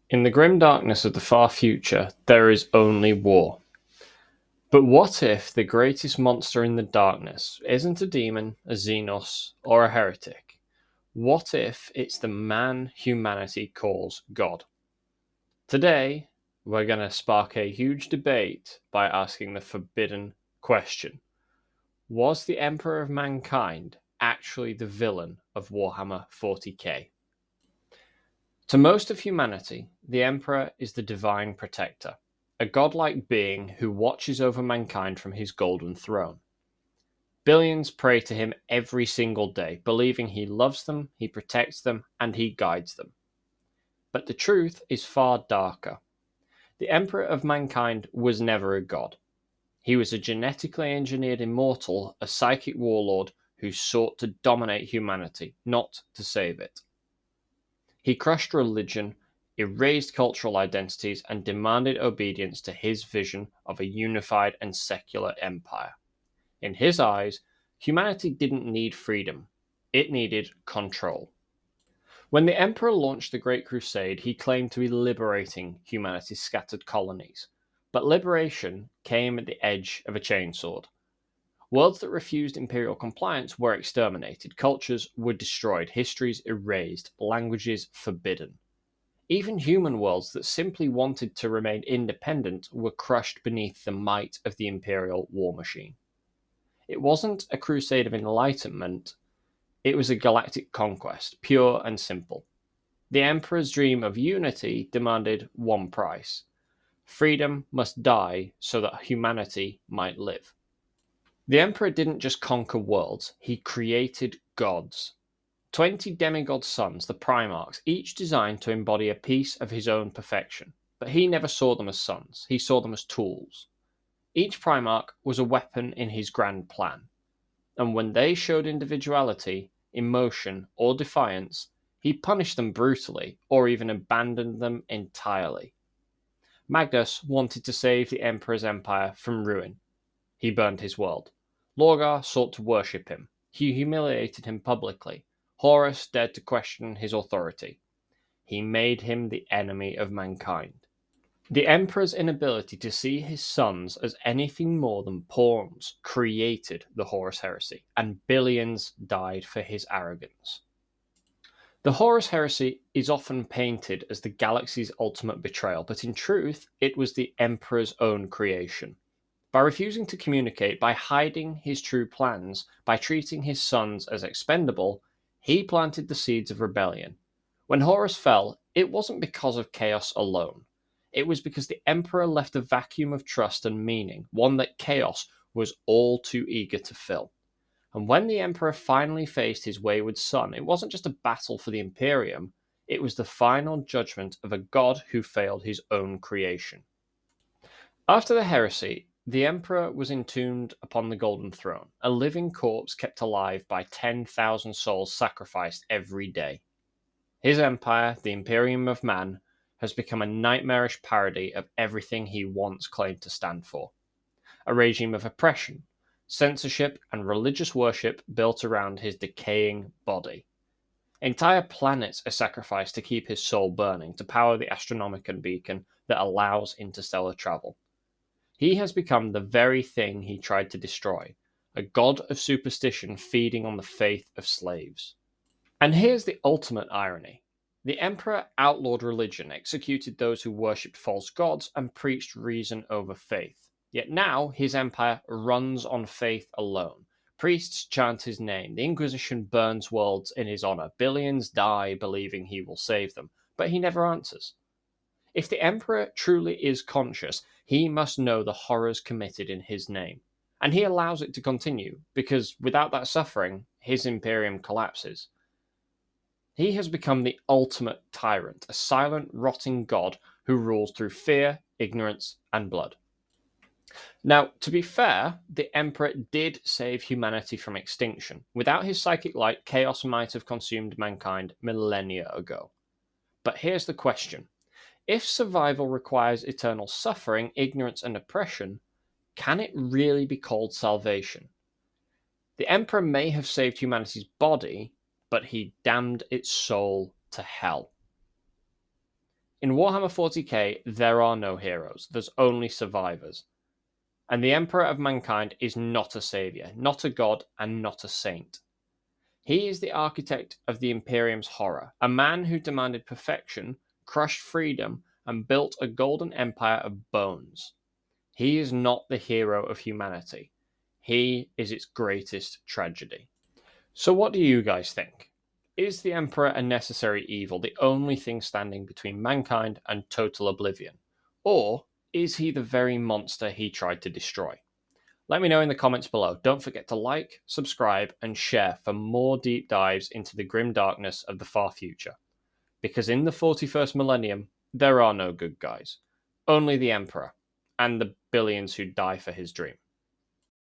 In the grim darkness of the far future, there is only war. But what if the greatest monster in the darkness isn't a demon, a Xenos, or a heretic? What if it's the man humanity calls God? Today, we're going to spark a huge debate by asking the forbidden question. Was the Emperor of Mankind actually the villain of Warhammer 40K? To most of humanity, the Emperor is the divine protector, a godlike being who watches over mankind from his golden throne. Billions pray to him every single day, believing he loves them, he protects them, and he guides them. But the truth is far darker. The Emperor of Mankind was never a god. He was a genetically engineered immortal, a psychic warlord who sought to dominate humanity, not to save it. He crushed religion, erased cultural identities, and demanded obedience to his vision of a unified and secular empire. In his eyes, humanity didn't need freedom, it needed control. When the Emperor launched the Great Crusade, he claimed to be liberating humanity's scattered colonies. But liberation came at the edge of a chainsword. Worlds that refused imperial compliance were exterminated, cultures were destroyed, histories erased, languages forbidden. Even human worlds that simply wanted to remain independent were crushed beneath the might of the imperial war machine. It wasn't a crusade of enlightenment, it was a galactic conquest, pure and simple. The Emperor's dream of unity demanded one price: freedom must die so that humanity might live. The Emperor didn't just conquer worlds, he created gods. 20 demigod sons, the Primarchs, each designed to embody a piece of his own perfection. But he never saw them as sons, he saw them as tools. Each Primarch was a weapon in his grand plan, and when they showed individuality, emotion, or defiance, he punished them brutally or even abandoned them entirely. Magnus wanted to save the Emperor's empire from ruin. He burned his world. Lorgar sought to worship him. He humiliated him publicly. Horus dared to question his authority. He made him the enemy of mankind. The Emperor's inability to see his sons as anything more than pawns created the Horus Heresy, and billions died for his arrogance. The Horus Heresy is often painted as the galaxy's ultimate betrayal, but in truth, it was the Emperor's own creation. By refusing to communicate, by hiding his true plans, by treating his sons as expendable, he planted the seeds of rebellion. When Horus fell, it wasn't because of chaos alone. It was because the Emperor left a vacuum of trust and meaning, one that chaos was all too eager to fill. And when the Emperor finally faced his wayward son, it wasn't just a battle for the Imperium, it was the final judgment of a god who failed his own creation. After the heresy, the Emperor was entombed upon the Golden Throne, a living corpse kept alive by 10,000 souls sacrificed every day. His empire, the Imperium of Man, has become a nightmarish parody of everything he once claimed to stand for. A regime of oppression, censorship, and religious worship built around his decaying body. Entire planets are sacrificed to keep his soul burning, to power the Astronomicon beacon that allows interstellar travel. He has become the very thing he tried to destroy, a god of superstition feeding on the faith of slaves. And here's the ultimate irony. The Emperor outlawed religion, executed those who worshipped false gods, and preached reason over faith. Yet now his empire runs on faith alone. Priests chant his name, the Inquisition burns worlds in his honor, billions die believing he will save them, but he never answers. If the Emperor truly is conscious, he must know the horrors committed in his name. And he allows it to continue, because without that suffering, his Imperium collapses. He has become the ultimate tyrant, a silent, rotting god who rules through fear, ignorance, and blood. Now, to be fair, the Emperor did save humanity from extinction. Without his psychic light, chaos might have consumed mankind millennia ago. But here's the question. If survival requires eternal suffering, ignorance, and oppression, can it really be called salvation? The Emperor may have saved humanity's body, but he damned its soul to hell. In Warhammer 40K, there are no heroes, there's only survivors. And the Emperor of Mankind is not a saviour, not a god, and not a saint. He is the architect of the Imperium's horror, a man who demanded perfection, crushed freedom, and built a golden empire of bones. He is not the hero of humanity. He is its greatest tragedy. So what do you guys think? Is the Emperor a necessary evil, the only thing standing between mankind and total oblivion? Or is he the very monster he tried to destroy? Let me know in the comments below. Don't forget to like, subscribe, and share for more deep dives into the grim darkness of the far future. Because in the 41st millennium, there are no good guys. Only the Emperor, and the billions who die for his dream.